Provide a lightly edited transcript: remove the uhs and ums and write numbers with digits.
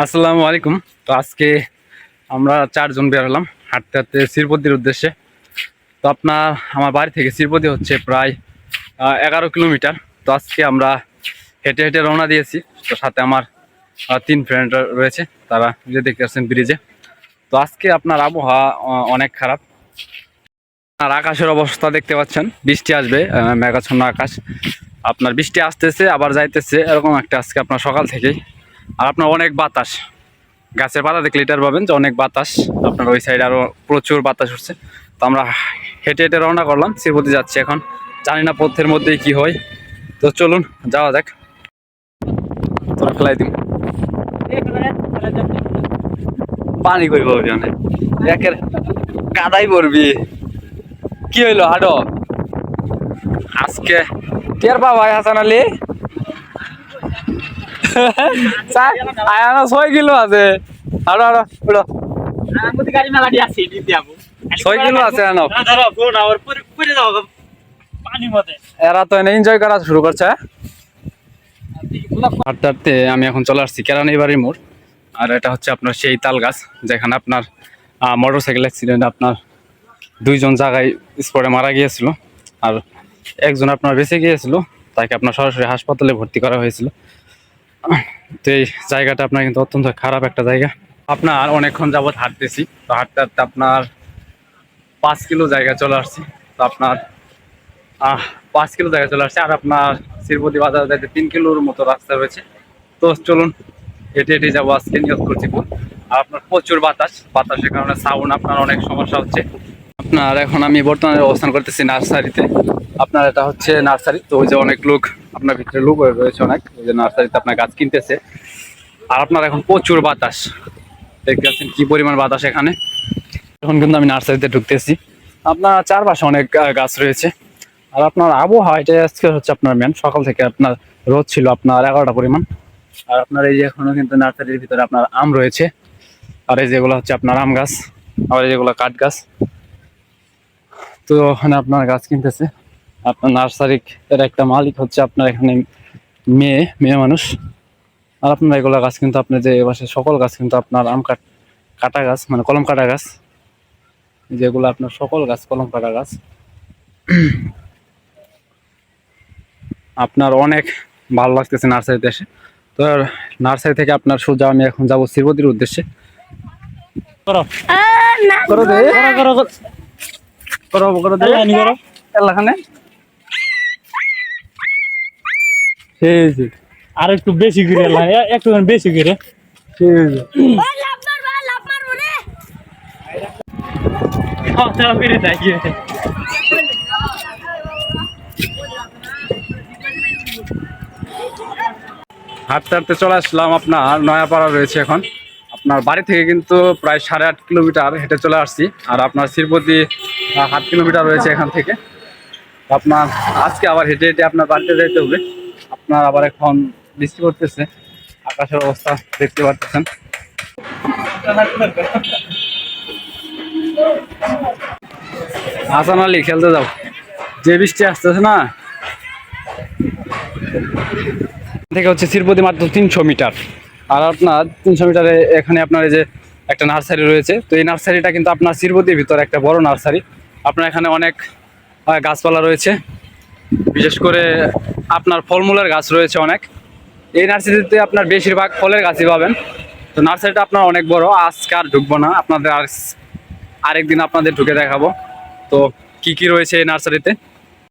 আসসালামু আলাইকুম। তো আজকে আমরা চারজন বেরোলাম হাঁটতে হাঁটতে শ্রীপতির উদ্দেশ্যে। তো আমার বাড়ি থেকে শ্রীপতি হচ্ছে প্রায় 11 কিলোমিটার। তো আজকে আমরা হেঁটে হেঁটে রওনা দিয়েছি। তো সাথে আমার 3 ফ্রেন্ড রয়েছে, তারা যে দেখতে পাচ্ছেন ব্রিজে। তো আজকে আপনার আবহাওয়া অনেক খারাপ। আর আকাশের অবস্থা দেখতে পাচ্ছেন, বৃষ্টি আসবে, মেঘাচ্ছন্ন আকাশ। আপনার বৃষ্টি আসতেছে আবার যাইতেছে, এরকম একটা আজকে আপনার সকাল থেকেই। আর আপনার অনেক বাতাস, গাছের পাতা দেখলে এটার পাবেন যে অনেক বাতাস। আপনার ওই সাইডে আরো প্রচুর বাতাস উঠছে। তো আমরা হেঁটে হেঁটে রওনা করলাম, শ্রীপতি যাচ্ছি এখন। জানি না পথের মধ্যেই কি হয়, তো চলুন যাওয়া যাক। তোরা খেলাই দিন পানি করি পাবি অনেক একের কাদাই পড়বি। কি হইলো হাঁটো আজকে টের পা ভাই হাসান আলী? 6 কিলো আছে। হাঁটো হাঁটো উঠো। 6 কিলো আছে এরা তো এনে এনজয় করা শুরু করছে। হাঁটতে হাঁটতে আমি এখন চলে আসছি কেরানীবাড়ির মোড়। আর এটা হচ্ছে আপনার সেই তাল গাছ যেখানে আপনার মোটরসাইকেল অ্যাক্সিডেন্ট আপনার 2জন জায়গায় স্পটে মারা গিয়েছিল। আর একজন আপনার বেঁচে গিয়েছিল, তাকে আপনার সরাসরি হাসপাতালে ভর্তি করা হয়েছিল। তো এই জায়গাটা আপনার কিন্তু অত্যন্ত খারাপ একটা জায়গা। আপনার অনেকক্ষণ যাবৎ হাঁটতেছি। তো হাঁটতে হাঁটতে আপনার 5 কিলো জায়গা চলে আসছি। তো আপনার 5 কিলো জায়গা চলে আসছে। আর আপনার শ্রীপতি বাজার যাইতে 3 কিলোর মতো রাস্তা রয়েছে। তো চলুন হেঁটে হেঁটে যাবো আজকে, নিয়োগ করছি। আর আপনার প্রচুর বাতাসের কারণে সাউন্ড আপনার অনেক সমস্যা হচ্ছে। আপনার এখন আমি বর্তমানে অবস্থান করতেছি নার্সারিতে। আপনার এটা হচ্ছে নার্সারি। তো ওই যে অনেক লোক, আপনার ভিতরে লোক রয়েছে অনেক, ওই যে নার্সারিতে আপনার গাছ কিনতেছে। আর আপনার এখন প্রচুর বাতাস, দেখতে পাচ্ছেন কি পরিমাণ বাতাস এখানে। এখন কিন্তু আমি নার্সারিতে ঢুকতেছি। আপনার চারপাশে অনেক গাছ রয়েছে। আর আপনার আবহাওয়া এটা আজকে হচ্ছে আপনার মেন, সকাল থেকে আপনার রোদ ছিল আপনার 11টা পরিমাণ। আর আপনার এই যে এখনো কিন্তু নার্সারির ভিতরে আপনার আম রয়েছে। আর এই যেগুলো হচ্ছে আপনার আম গাছ, আর এই যেগুলো কাঠ গাছ। তো ওখানে আপনার গাছ কিনতেছে। আপনার নার্সারির একটা মালিক হচ্ছে আপনার এখানে মেয়ে মেয়ে মানুষ। আর আপনার এগুলো গাছ কিন্তু আপনার যে এবার সকল গাছ কিন্তু আপনার কাটা গাছ, মানে কলম কাটা গাছ। যেগুলো আপনার সকল গাছ কলম কাটা গাছ। আপনার অনেক ভালো লাগতেছে নার্সারিতে এসে। তো নার্সারি থেকে আপনার সোজা আমি এখন যাবো শ্রীপতির উদ্দেশ্যে। করো করো দে করো করো করো করো দে এলাকানে আর একটু বেশি করে একটু বেশি করে হাঁটতে হাঁটতে চলে আসলাম আপনার নয়াপাড়া রয়েছে এখন। আপনার বাড়ি থেকে কিন্তু প্রায় 8.5 কিলোমিটার হেঁটে চলে আসছি। আর আপনার শ্রীপতি 7 কিলোমিটার রয়েছে এখান থেকে। আপনার আজকে আবার হেঁটে হেঁটে আপনার বাড়িতে যেতে হবে। আপনার আবার এখন বৃষ্টি পড়তেছে, আকাশের অবস্থা দেখতে পাচ্ছেন। হাসান আলী খেলতে যাও, যে বৃষ্টি আসতেছে না। থেকে হচ্ছে শ্রীপতি মাত্র 300 মিটার। আর আপনার 300 মিটারে এখানে আপনার এই যে একটা নার্সারি রয়েছে। তো এই নার্সারিটা কিন্তু আপনার শ্রীপতির ভিতরে একটা বড় নার্সারি। আপনার এখানে অনেক গাছপালা রয়েছে, বিশেষ করে আপনার ফলমূলের গাছ রয়েছে অনেক। এই নার্সারিতে আপনার বেশিরভাগ ফলের গাছই পাবেন। তো নার্সারিটা আপনার অনেক বড়। আজকে আর ঢুকবো না, আপনাদের আরেকদিন আপনাদের ঢুকে দেখাবো তো কি কি রয়েছে এই নার্সারিতে।